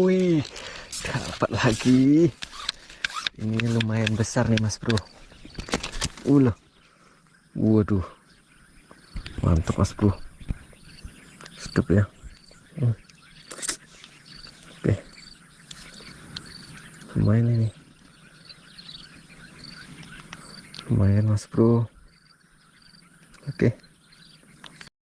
Wih, dapat lagi. Ini lumayan besar nih Mas Bro. Loh. Waduh. Mantap Mas Bro. Sedap ya. Oke. Lumayan ini. Lumayan Mas Bro.